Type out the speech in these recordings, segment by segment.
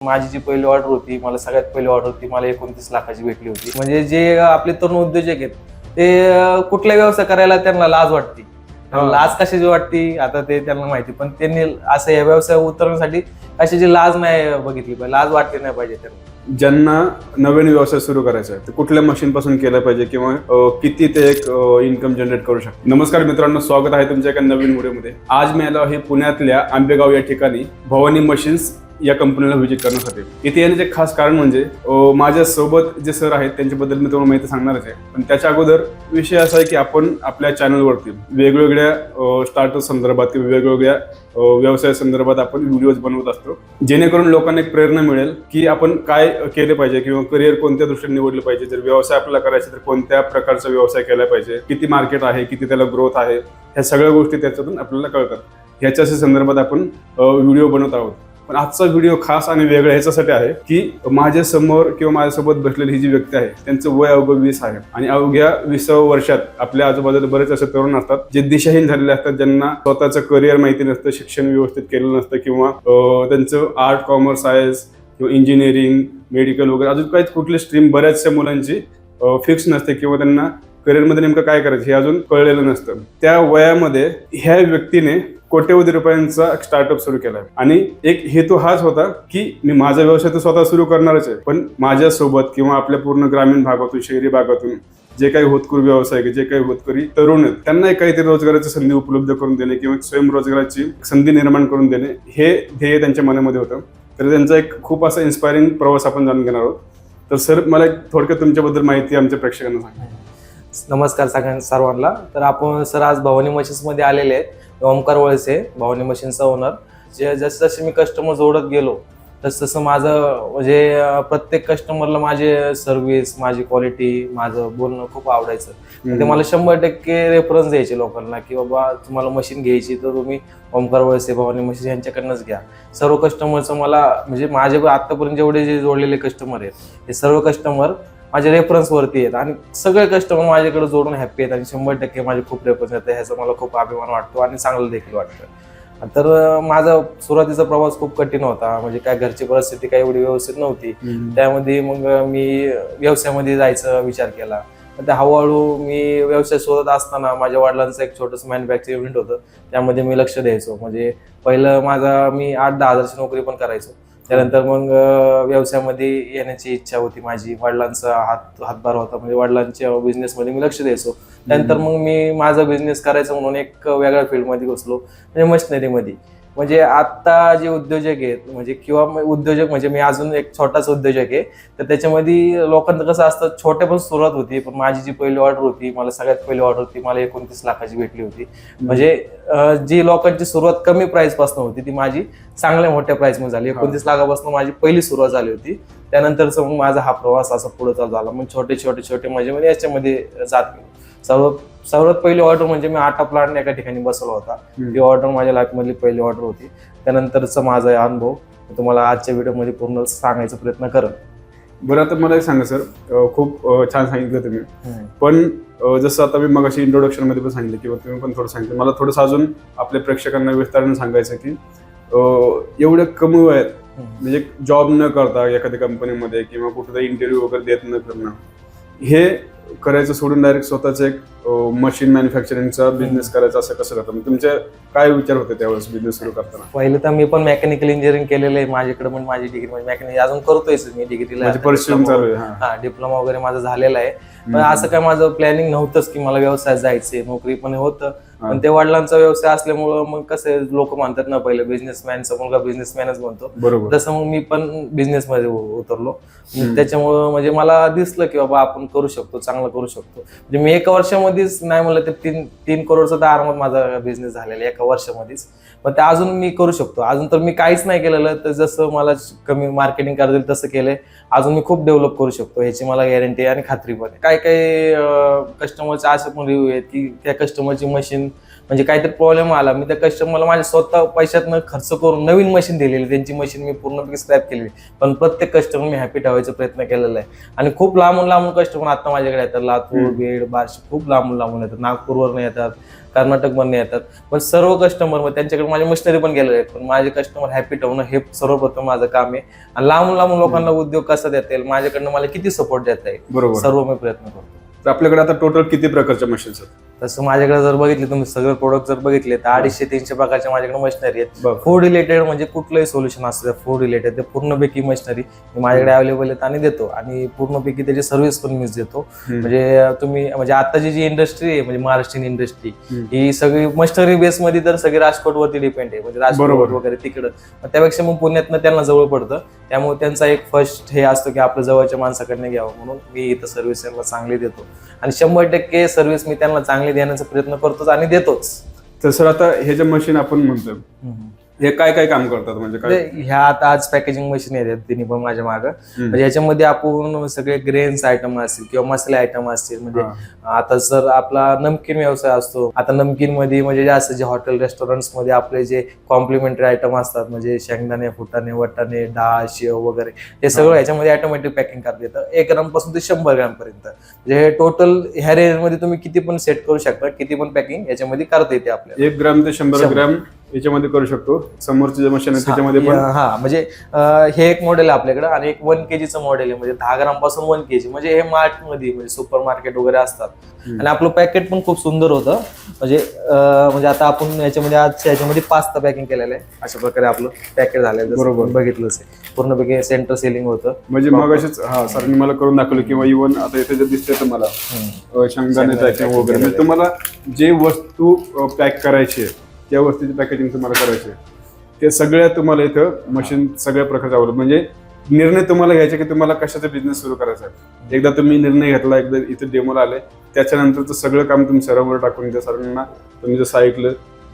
माझी जी पहिली ऑर्डर होती, मला सगळ्यात पहिली ऑर्डर होती, मला 29 लाखाची भेटली होती. म्हणजे जे आपले तरुण उद्योजक आहेत ते कुठला व्यवसाय करायला त्यांना लाज वाटते. लाज कशाची वाटते आता ते त्यांना माहिती, पण त्यांनी असं या व्यवसाय उतरण्यासाठी कशाची लाज नाही बघितली पाहिजे, लाज वाटली नाही पाहिजे त्यांना. ज्यांना नवीन व्यवसाय सुरू करायचा आहे ते कुठल्या मशीन पासून केलं पाहिजे किंवा किती ते एक इन्कम जनरेट करू शकतो. नमस्कार मित्रांनो, स्वागत आहे तुमच्या एका नवीन व्हिडिओमध्ये. आज मी आलो आहे पुण्यातल्या आंबेगाव या ठिकाणी भवानी मशीन्स या कंपनीला व्हिजिट करण्यासाठी. इथे येण्याचे खास कारण म्हणजे माझ्या सोबत जे सर आहेत त्यांच्याबद्दल मी तुम्हाला माहिती सांगणारच आहे, पण त्याच्या अगोदर विषय असा आहे की आपण आपल्या चॅनलवरती वेगवेगळ्या स्टार्टअप संदर्भात किंवा वेगवेगळ्या व्यवसाय संदर्भात आपण व्हिडिओज बनवत असतो, जेणेकरून लोकांना एक प्रेरणा मिळेल की आपण काय केले पाहिजे किंवा करिअर कोणत्या दृष्टीने निवडलं पाहिजे. जर व्यवसाय आपल्याला करायचा तर कोणत्या प्रकारचा व्यवसाय केला पाहिजे, किती मार्केट आहे, किती त्याला ग्रोथ आहे, ह्या सगळ्या गोष्टी त्याच्यातून आपल्याला कळतात. ह्याच्या संदर्भात आपण व्हिडिओ बनवत आहोत. पण आजचा व्हिडिओ खास आणि वेगळा ह्याच्यासाठी आहे की माझ्या समोर किंवा माझ्यासोबत बसलेली ही जी व्यक्ती आहे त्यांचं वय अवघं 20 आहे आणि अवघ्या 20व्या वर्षात आपल्या आजूबाजूला बरेच असे तरुण असतात जे दिशाहीन झालेले असतात, ज्यांना स्वतःचं करिअर माहिती नसतं, शिक्षण व्यवस्थित केलेलं नसतं किंवा त्यांचं आर्ट, कॉमर्स, सायन्स किंवा इंजिनिअरिंग, मेडिकल वगैरे अजून काही कुठली स्ट्रीम बऱ्याचशा मुलांची फिक्स नसते किंवा त्यांना करिअरमध्ये नेमकं काय करायचं हे अजून कळलेलं नसतं. त्या वयामध्ये ह्या व्यक्तीने कोट्यवधी रुपयांचा स्टार्टअप सुरू केलाय आणि एक हेतू हाच होता की मी माझा व्यवसाय तर स्वतः सुरू करणारच आहे, पण माझ्यासोबत किंवा आपल्या पूर्ण ग्रामीण भागातून, शहरी भागातून जे काही होतकरू व्यवसाय, जे काही होतकरी तरुण आहेत त्यांना काहीतरी रोजगाराची संधी उपलब्ध करून देणे किंवा स्वयंरोजगाराची संधी निर्माण करून देणे हे ध्येय त्यांच्या मनामध्ये होतं. तर त्यांचा एक खूप असा इन्स्पायरिंग प्रवास आपण जाणून घेणार आहोत. तर सर, मला थोडक्यात तुमच्याबद्दल माहिती आमच्या प्रेक्षकांना सांगा. नमस्कार सर्वांना. तर आपण सर आज भवानी मशीन्स मध्ये आलेले आहेत. ओमकार वळसे, भवानी मशीनचा ओनर. जसे जसे मी कस्टमर जोडत गेलो तसं माझं म्हणजे प्रत्येक कस्टमरला माझे सर्व्हिस, माझी क्वालिटी, माझं बोलणं खूप आवडायचं. ते मला 100% रेफरन्स द्यायचे लोकांना की बाबा तुम्हाला मशीन घ्यायची तर तुम्ही ओमकार वळसे, भवानी मशीन यांच्याकडनंच घ्या. सर्व कस्टमरचं मला म्हणजे माझे आतापर्यंत जेवढे जे जोडलेले कस्टमर आहेत हे सर्व कस्टमर माझ्या रेफरन्सवरती आहेत आणि सगळे कस्टमर माझ्याकडे जोडून हॅप्पी आहेत आणि 100% माझे खूप रेफरन्स येतात. ह्याचा मला खूप अभिमान वाटतो आणि चांगलं देखील वाटतं. तर माझा सुरुवातीचा प्रवास खूप कठीण होता, म्हणजे काय घरची परिस्थिती काही एवढी व्यवस्थित नव्हती. त्यामध्ये मग मी व्यवसायामध्ये जायचा विचार केला. तर हळूहळू मी व्यवसाय शोधत असताना माझ्या वडिलांचं एक छोटंसं मॅन्युफॅक्चरिंग युनिट होतं, त्यामध्ये मी लक्ष द्यायचो. म्हणजे पहिलं मी 8-10 हजारची नोकरी पण करायचो. त्यानंतर मग व्यवसायामध्ये येण्याची इच्छा होती माझी, वडिलांचा हातभार होता, म्हणजे वडिलांच्या बिझनेसमध्ये मी लक्ष द्यायचो. त्यानंतर मग मी माझा बिझनेस करायचा म्हणून एक वेगळ्या फील्डमध्ये घुसलो, म्हणजे मशिनरीमध्ये. म्हणजे आता जे उद्योजक आहेत म्हणजे किंवा उद्योजक म्हणजे मी अजून एक छोटाच उद्योजक आहे. तर त्याच्यामध्ये लोकांचं कसं असतं, छोट्यापासून सुरुवात होती. पण माझी जी पहिली ऑर्डर होती, मला सगळ्यात पहिली ऑर्डर होती, मला 29 लाखाची भेटली होती. म्हणजे जी लोकांची सुरुवात कमी प्राइस पासून होती ती माझी चांगल्या मोठ्या प्राइस मध्ये झाली. 29 लाखापासून माझी पहिली सुरुवात झाली होती. त्यानंतरच मग माझा हा प्रवास असा पुढे चालू झाला. मग छोटे म्हणजे याच्यामध्ये जात गेलो. सर्वात पहिली ऑर्डर म्हणजे मी आटा प्लांट एका ठिकाणी बसवला होता. ती ऑर्डर माझ्या लाईफ मधली पहिली ऑर्डर होती. त्यानंतरचा माझा अनुभव तुम्हाला आजच्या व्हिडिओमध्ये पूर्ण सांगायचा प्रयत्न करेन. बरं, आता मला एक सांगा सर, खूप छान सांगितलं तुम्ही, पण जसं आता मी मगाशी इंट्रोडक्शन मध्ये पण सांगितलं किंवा तुम्ही पण थोडं सांगितलं, मला थोडंसं अजून आपल्या प्रेक्षकांना विस्ताराने सांगायचं की एवढ्या कमी वयात म्हणजे जॉब न करता एखाद्या कंपनीमध्ये किंवा कुठेतरी इंटरव्ह्यू वगैरे देत न करणं, हे करायचं सोडून डायरेक्ट स्वतःच एक मशीन मॅन्युफॅक्चरिंगचा बिझनेस करायचा असं कसं करता? तुमचे काय विचार होते त्यावेळेस बिझनेस सुरू करताना? पहिले तर मी पण मेकॅनिकल इंजिनिअरिंग केलेलं आहे. माझ्याकडे पण माझी डिग्री म्हणजे मेकॅनिक अजून करतोय मी डिग्रीला, परिश्रम चालू आहे. डिप्लोमा वगैरे माझा झालेला आहे. पण असं काय माझं प्लॅनिंग नव्हतंच की मला व्यवसायात जायचंय. नोकरी पण होतं, पण ते वडिलांचा व्यवसाय असल्यामुळं मग कसं लोक म्हणतात ना, पहिलं बिझनेसमॅनचा मुलगा बिझनेसमॅनच म्हणतो, बरोबर. तसं मग मी पण बिझनेस मध्ये उतरलो. त्याच्यामुळं म्हणजे मला दिसलं की बाबा आपण करू शकतो, चांगलं करू शकतो. म्हणजे मी एका वर्षामध्येच नाही म्हणलं तर 3 करोडचा तर आरामात माझा बिझनेस झालेला एका वर्षामध्येच. पण ते अजून मी करू शकतो. अजून तर मी काहीच नाही केलेलं, तर जसं मला कमी मार्केटिंग करता येईल तसं केलंय. अजून मी खूप डेव्हलप करू शकतो ह्याची मला गॅरंटी आणि खात्री पण. काही कस्टमरचे असे पण रिव्ह्यू आहेत की त्या कस्टमरची मशीन म्हणजे काहीतरी प्रॉब्लेम आला, मी त्या कस्टमरला माझ्या स्वतः पैशातनं खर्च करून नवीन मशीन दिलेली, त्यांची मशीन मी पूर्णपणे स्क्रॅप केलेली, पण प्रत्येक कस्टमर मी हॅपी ठेवायचा प्रयत्न केलेला आहे. आणि खूप लांबून लांबून कस्टमर आता माझ्याकडे येतात, लातूर, बीड, बार्शी, खूप लांबून लांबून येतात, नागपूरवरून येतात, कर्नाटकमधून येतात. पण सर्व कस्टमर मग त्यांच्याकडे माझी मशिनरी पण गेलेले आहेत, पण माझे कस्टमर हॅपी ठेवणं हे सर्वप्रथम माझं काम आहे. आणि लांबून लांबून लोकांना उद्योग कसा देता येईल, माझ्याकडनं मला किती सपोर्ट देता येईल, बरोबर, सर्व मी प्रयत्न करतो. तर आपल्याकडे आता टोटल किती प्रकारच्या मशीन्स आहेत? तसं माझ्याकडे जर बघितले तुम्ही सगळे प्रोडक्ट जर बघितले तर 250-300 प्रकारच्या माझ्याकडे मशिनरी आहेत. बरं. फूड रिलेटेड म्हणजे कुठलंही सोल्युशन असतं फूड रिलेटेड, ते पूर्णपैकी मशिनरी माझ्याकडे अवेलेबल आहेत आणि देतो. आणि पूर्णपैकी त्याची सर्व्हिस पण मीच देतो. म्हणजे तुम्ही म्हणजे आताची जी इंडस्ट्री आहे, म्हणजे महाराष्ट्रीयन इंडस्ट्री, ही सगळी मशिनरी बेस मध्ये तर सगळी राजकोटवरती डिपेंड आहे, म्हणजे राजकोट वगैरे तिकडं. त्यापेक्षा मग पुण्यातनं त्यांना जवळ पडतं, त्यामुळे त्यांचा एक फर्स्ट हे असतो की आपलं जवळच्या माणसाकडनं घ्यावं, म्हणून मी इथं सर्व्हिस त्यांना चांगली देतो. आणि 100% सर्व्हिस मी त्यांना चांगली देण्याचा प्रयत्न करतोच आणि देतोच. तर सर आता हे जे मशीन आपण म्हणतो हे काय काय काम करतात, म्हणजे काय? ह्या आता आज पॅकेजिंग मशीन येतात तिन्ही पण माझ्या मागं. म्हणजे याच्यामध्ये आपण सगळे ग्रेन्स आयटम असतील किंवा मसाले आयटम असतील. म्हणजे आता जर आपला नमकीन व्यवसाय असतो, आता नमकीन मध्ये म्हणजे जास्त जे हॉटेल रेस्टॉरंट्स मध्ये आपले जे कॉम्प्लिमेंटरी आयटम असतात, म्हणजे शेंगदाणे, फुटाणे, वटाणे, डाळ, शेव वगैरे, हे सगळं याच्यामध्ये ऑटोमॅटिक पॅकिंग करता येतं. 1 ग्राम पासून ते 100 ग्राम पर्यंत. म्हणजे हे टोटल ह्या रेंज मध्ये तुम्ही किती पण सेट करू शकता, किती पण पॅकिंग याच्यामध्ये करता येते आपल्याला. 1 ग्राम ते 100 ग्राम याच्यामध्ये करू शकतो. समोरचे जे मशीन आहे त्याच्यामध्ये पण म्हणजे हे एक मॉडेल आहे आपल्याकडे. आणि एक 1 kg मॉडेल आहे, म्हणजे 10 ग्राम पासून 1 kg. म्हणजे हे मार्ट मध्ये म्हणजे सुपर मार्केट वगैरे असतात. आणि आपलं पॅकेट पण खूप सुंदर होतं. म्हणजे आता आपण याच्यामध्ये आज याच्यामध्ये पास्ता पॅकिंग केलेलं आहे, अशा प्रकारे आपलं पॅकेट झालेलं. बरोबर, बघितलंच आहे, पूर्णपैकी सेंटर सेलिंग होतं. म्हणजे मग असेच सरांनी मला करून दाखवलं किंवा इव्हन आता इथे जे दिसतंय तुम्हाला शेंगदाणे पॅकिंग वगैरे, म्हणजे तुम्हाला जे वस्तू पॅक करायची आहे त्या वस्तूची पॅकेजिंग तुम्हाला करायची, ते सगळ्या तुम्हाला इथं मशीन सगळ्या प्रकारचे अवेलेबल. म्हणजे निर्णय तुम्हाला घ्यायचा की तुम्हाला कशाचा बिझनेस सुरू करायचा आहे. एकदा तुम्ही निर्णय घेतला, एकदा इथे डेमोला आले, त्याच्यानंतरचं सगळं काम तुम्ही सरांवर टाकून त्या सरांना तुम्ही जसं ऐकलं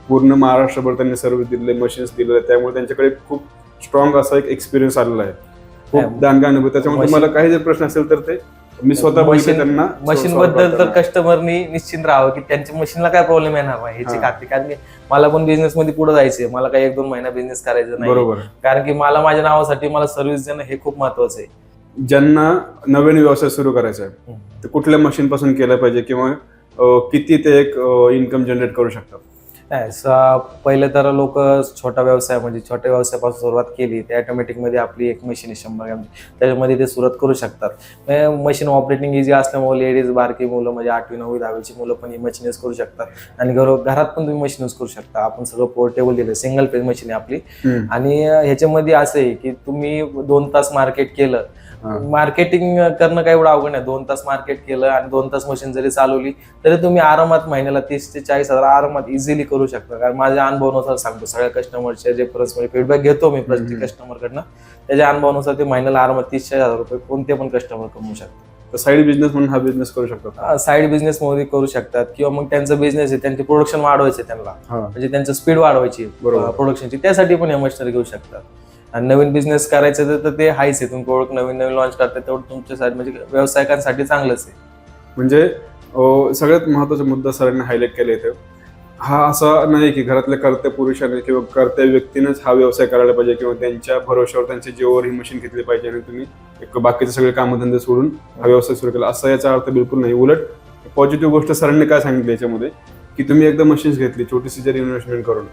पूर्ण महाराष्ट्रभर त्यांनी सर्व्हिस दिले, मशीन्स दिले, त्यामुळे त्यांच्याकडे खूप स्ट्रॉंग असा एक एक्सपिरियन्स आलेला आहे, खूप दांडगा अनुभव. त्याच्यामुळे तुम्हाला काही जर प्रश्न असेल तर ते मी स्वतः त्यांना मशीन बद्दल तर कस्टमरनी निश्चिंत राहावं की त्यांच्या मशीनला काय प्रॉब्लेम येणार नाही ह्याची खात्री. कारण की मला पण बिझनेस मध्ये पुढे जायचंय, मला काही 1-2 महिना बिझनेस करायचं नाही. बरोबर, कारण की मला माझ्या नावासाठी मला सर्व्हिस देणं हे खूप महत्वाचं आहे. ज्यांना नवीन व्यवसाय सुरू करायचा आहे तर कुठल्या मशीन पासून केलं पाहिजे किंवा किती ते एक इन्कम जनरेट करू शकतात? पहिले तर लोक छोटा व्यवसाय म्हणजे छोट्या व्यवसायापासून सुरुवात केली, ते ऑटोमॅटिक मध्ये आपली एक मशीन 100 ग्राम त्याच्यामध्ये ते सुरुवात करू शकतात. मशीन ऑपरेटिंग इझी असल्यामुळे लेडीज, बारकी मुलं म्हणजे 8वी 9वी 10वीची मुलं पण ही मशीन यूज करू शकतात. आणि घरात पण तुम्ही मशीन यूज करू शकता. आपण सगळं पोर्टेबल दिलं, सिंगल पेज मशीन आहे आपली. आणि ह्याच्यामध्ये असं आहे की तुम्ही 2 तास मार्केट केलं, मार्केटिंग करणं काही एवढं अवघड नाही. 2 तास मार्केट केलं आणि 2 तास मशीन जरी चालवली तरी तुम्ही आरामात महिन्याला 30 ते 40 हजार आरामात इझिली करू शकता. कारण माझ्या अनुभवानुसार सांगतो, सगळ्या कस्टमरचे रेफरन्स म्हणजे फीडबॅक घेतो मी प्रत्येक कस्टमरकडनं, त्याच्या अनुभवानुसार ते महिन्याला आरामात 30-40 हजार रुपये कोणते पण कस्टमर कमवू शकतात. साईड बिझनेस म्हणून हा बिझनेस करू शकतात, साईड बिझनेस मध्ये करू शकतात. किंवा मग त्यांचा बिझनेस आहे, त्यांचे प्रोडक्शन वाढवायचे, त्यांना म्हणजे त्यांचं स्पीड वाढवायची प्रोडक्शनची, त्यासाठी पण या मशिनरी घेऊ शकतात. आणि नवीन बिझनेस करायचं तर ते हायच आहे, तुम्ही प्रोडक्ट नवीन लॉन्च करता तेवढं तुमच्यासाठी म्हणजे व्यावसायिकांसाठी चांगलंच आहे. म्हणजे सगळ्यात महत्त्वाचा मुद्दा सरांनी हायलाईट केला इथे, हा असा नाही की घरातल्या कर्त्या पुरुषाने किंवा कर्त्या व्यक्तीनेच हा व्यवसाय करायला पाहिजे किंवा त्यांच्या भरोश्यावर त्यांच्या जीवावर ही मशीन घेतली पाहिजे आणि तुम्ही एक बाकीचे सगळे कामधंदे सोडून हा व्यवसाय सुरू केला, असा याचा अर्थ बिलकुल नाही. उलट पॉझिटिव्ह गोष्ट सरांनी काय सांगितली याच्यामध्ये की तुम्ही एकदा मशीन्स घेतली छोटीशी जरी इन्व्हेस्टमेंट करून,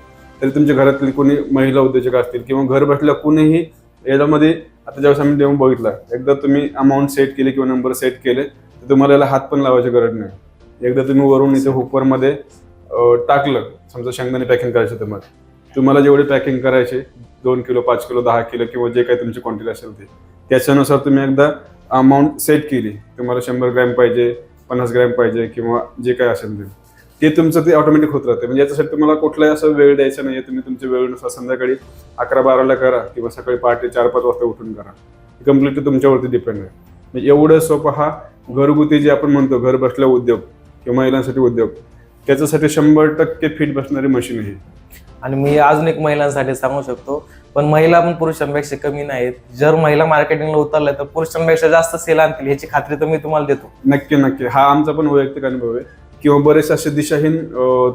तरी तुमच्या घरातली कोणी महिला उद्योजक असतील किंवा घर बसल्या कुणीही याच्यामध्ये, आता ज्यावेळेस आम्ही डेमो बघितला, एकदा तुम्ही अमाऊंट सेट केली किंवा नंबर सेट केले तर तुम्हाला याला हात पण लावायची गरज नाही. एकदा तुम्ही वरून इथे हुपरमध्ये टाकलं, समजा शेंगदाणे पॅकिंग करायचे, तुम्हाला जेवढे पॅकिंग करायचे 2 किलो 5 किलो 10 किलो किंवा जे काही तुमची क्वांटिटी असेल ते, त्याच्यानुसार तुम्ही एकदा अमाऊंट सेट केली, तुम्हाला 100 ग्रॅम पाहिजे, 50 ग्रॅम पाहिजे किंवा जे काही असेल ते तुमचं ते ऑटोमॅटिक होत राहते. म्हणजे याच्यासाठी तुम्हाला कुठलाही असं वेळ द्यायचा नाही, तुम्ही तुमच्या वेळेनुसार संध्याकाळी 11-12ला करा किंवा सकाळी पहाटे 4-5 वाजता उठून करा, कम्प्लिटली तुमच्यावरती डिपेंड आहे. म्हणजे एवढं सोपं हा घरगुती जे आपण म्हणतो घर बसल्या उद्योग किंवा महिलांसाठी उद्योग, त्याच्यासाठी 100% फिट बसणारी मशीन आहे. आणि मी अजून एक महिलांसाठी सांगू शकतो, पण महिला पण पुरुषांपेक्षा कमी नाहीत. जर महिला मार्केटिंगला उतरल्या तर पुरुषांपेक्षा जास्त सेल आणतील, ह्याची खात्री तर मी तुम्हाला देतो. नक्की नक्की, हा आमचा पण वैयक्तिक अनुभव आहे किंवा बरेचसे असे दिशाहीन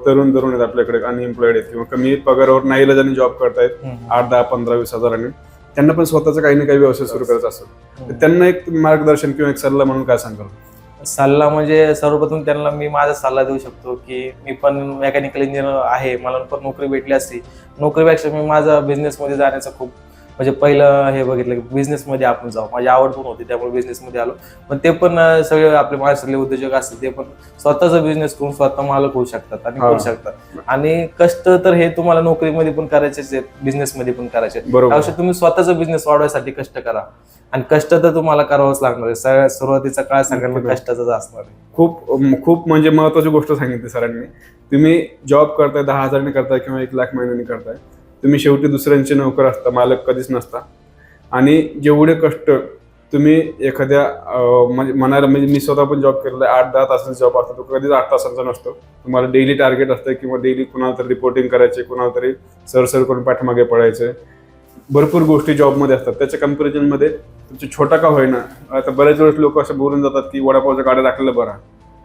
तरुण आहेत आपल्याकडे, अनएम्प्लॉईड आहेत किंवा कमी पगारावर नाईलाजाने जॉब करतायत 8, 10, 15, 20 हजारांनी, त्यांना पण स्वतःचा काही ना काही व्यवसाय सुरू करायचा असेल तर त्यांना एक मार्गदर्शन किंवा एक सल्ला म्हणून काय सांगाल? सल्ला म्हणजे सर्वप्रथम त्यांना मी माझा सल्ला देऊ शकतो की मी पण मेकॅनिकल इंजिनियर आहे, मला पण नोकरी भेटली असती, नोकरीपेक्षा मी माझा बिझनेसमध्ये जाण्याचं खूप म्हणजे पहिलं हे बघितलं की बिझनेसमध्ये आपण जाऊ, माझी आवड पण होती त्यामुळे बिझनेसमध्ये आलो. पण ते पण सगळे आपले महाराष्ट्रातले उद्योजक असतील ते पण स्वतःचा बिझनेस करून स्वतः मालक होऊ शकतात आणि करू शकतात. आणि कष्ट तर हे तुम्हाला नोकरीमध्ये पण करायचेच आहेत, बिझनेसमध्ये पण करायचे आहेत. त्यापेक्षा तुम्ही स्वतःचा बिझनेस वाढवायसाठी कष्ट करा आणि कष्ट तर तुम्हाला करावंच लागणार आहे. सुरुवातीचा काळ सगळ्यांना कष्टाचाच असणार आहे. खूप म्हणजे महत्वाची गोष्ट सांगितली सरांनी. तुम्ही जॉब करताय 10,000 करताय किंवा 1,00,000 महिन्याने करताय, तुम्ही शेवटी दुसऱ्यांचे नोकर असता, मालक कधीच नसता. आणि जेवढे कष्ट तुम्ही एखाद्या म्हणायला म्हणजे मी स्वतः पण जॉब केलेला आहे, 8-10 तासांचा जॉब असतो, तो कधीच 8 तासांचा नसतो. तुम्हाला डेली टार्गेट असतं किंवा डेली कुणाला तरी रिपोर्टिंग करायचे, कुणाला तरी सर करून पाठीमागे पडायचे, भरपूर गोष्टी जॉबमध्ये असतात. त्याच्या कम्पॅरिझनमध्ये तुमची छोटा का होईना, आता बऱ्याच वेळेस लोक असं बोलून जातात की वडापावच्या गाड्या टाकलेलं बरं,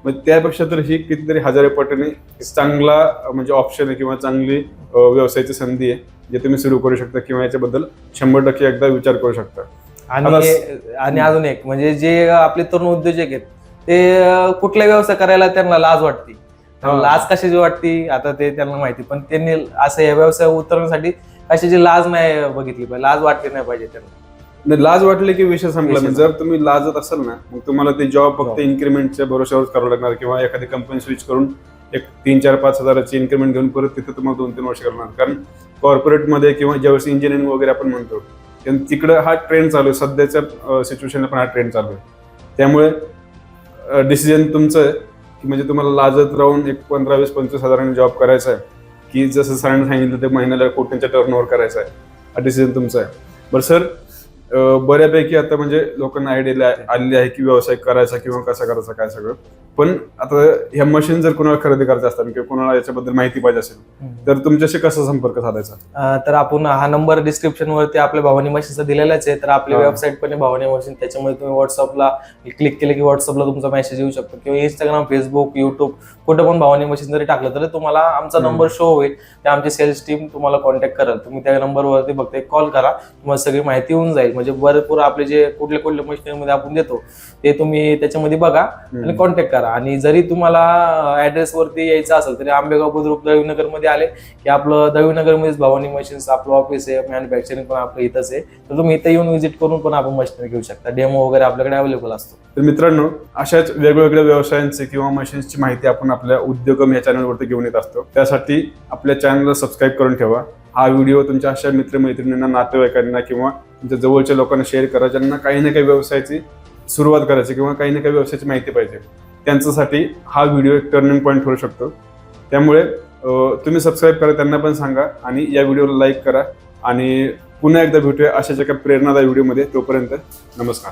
मग त्यापेक्षा तर ही कितीतरी हजारे पटीने चांगला म्हणजे ऑप्शन आहे किंवा चांगली व्यवसायाची संधी आहे जे तुम्ही सुरू करू शकता किंवा याच्याबद्दल 100% एकदा विचार करू शकता. आणि अजून एक म्हणजे जे आपले तरुण उद्योजक आहेत ते कुठला व्यवसाय करायला त्यांना लाज वाटते. लाज कशाची वाटते आता ते त्यांना माहिती, पण त्यांनी असं या व्यवसाय उतरण्यासाठी कशाची लाज नाही बघितली पाहिजे, लाज वाटली नाही पाहिजे त्यांना. लाज वाटली की विषय संपला. जर तुम्ही लाजत असाल ना, मग तुम्हाला ते जॉब फक्त इन्क्रीमेंटच्या भरोश्यावरच करावं लागणार किंवा एखादी कंपनी स्विच करून एक 3-4-5 हजाराची इन्क्रीमेंट घेऊन परत तिथे तुम्हाला 2-3 वर्ष करणार. कारण कॉर्पोरेटमध्ये किंवा ज्यावेळेस इंजिनिअरिंग वगैरे आपण म्हणतो तिकडं हा ट्रेंड चालू आहे, सध्याच्या सिच्युएशनला पण हा ट्रेंड चालू आहे. त्यामुळे डिसिजन तुमचं आहे की म्हणजे तुम्हाला लाजत राहून एक 15-20-25 हजारांनी जॉब करायचा आहे की जसं सरांनी सांगितलं ते महिन्याला कोटींच्या टर्नओव्हर करायचा आहे, हा डिसिजन तुमचा आहे. बरं सर, बऱ्यापैकी आता म्हणजे लोकांना आयडिया आलेली आहे की व्यवसाय करायचा किंवा कसा करायचा काय सगळं. पण आता ह्या मशीन जर कोणाला खरेदी करायचं असतात किंवा कोणाला याच्याबद्दल माहिती पाहिजे असेल तर तुमच्याशी कसा संपर्क साधायचा? तर आपण हा नंबर डिस्क्रिप्शन वरती आपल्या भवानी मशीनचा दिलेलाच आहे. तर आपली वेबसाईट पण आहे भवानी मशीन, त्याच्यामुळे तुम्ही व्हॉट्सअपला क्लिक केलं की व्हॉट्सअपला तुमचा मेसेज येऊ शकतो किंवा इंस्टाग्राम, फेसबुक, युट्यूब कुठं पण भवानी मशीन जरी टाकलं तरी तुम्हाला आमचा नंबर शो होईल. ते आमची सेल्स टीम तुम्हाला कॉन्टॅक्ट करेल. तुम्ही त्या नंबरवरती फक्त एक कॉल करा, तुम्हाला सगळी माहिती होऊन जाईल. म्हणजे भरपूर आपले जे कुठल्या मशीनमध्ये आपण देतो ते तुम्ही त्याच्यामध्ये बघा आणि कॉन्टॅक्ट करा. आणि जरी तुम्हाला ऍड्रेस वरती यायचं असेल तरी आंबेगाव बुद्रुक दळवीनगर मध्ये आले की आपलं दळवीनगर मध्येच भवानी मशीन्स आपलं ऑफिस आहे, मॅन्युफॅक्चरिंग पण आपलं इथंच आहे. तर तुम्ही इथं येऊन व्हिजिट करून पण आपण मशीनरी घेऊ शकता. डेमो वगैरे आपल्याकडे अवेलेबल असतो. तर मित्रांनो, अशाच वेगवेगळ्या व्यवसायांची किंवा मशीन्सची माहिती आपण आपल्या उद्योगम या चॅनलवरती घेऊन येत असतो. त्यासाठी आपल्या चॅनलला सबस्क्राईब करून ठेवा. हा व्हिडिओ तुमच्या अशा मित्रमैत्रिणींना, नातेवाईकांना किंवा तुमच्या जवळच्या लोकांना शेअर करा ज्यांना काही ना काही व्यवसायाची सुरुवात करायची किंवा काही ना काही व्यवसायाची माहिती पाहिजे. त्यांच्यासाठी हा व्हिडिओ एक टर्निंग पॉईंट ठरू शकतो. त्यामुळे तुम्ही सबस्क्राईब करा, त्यांना पण सांगा आणि या व्हिडिओला लाईक करा. आणि पुन्हा एकदा भेटूया अशाच एका प्रेरणादायी व्हिडिओमध्ये. तोपर्यंत नमस्कार.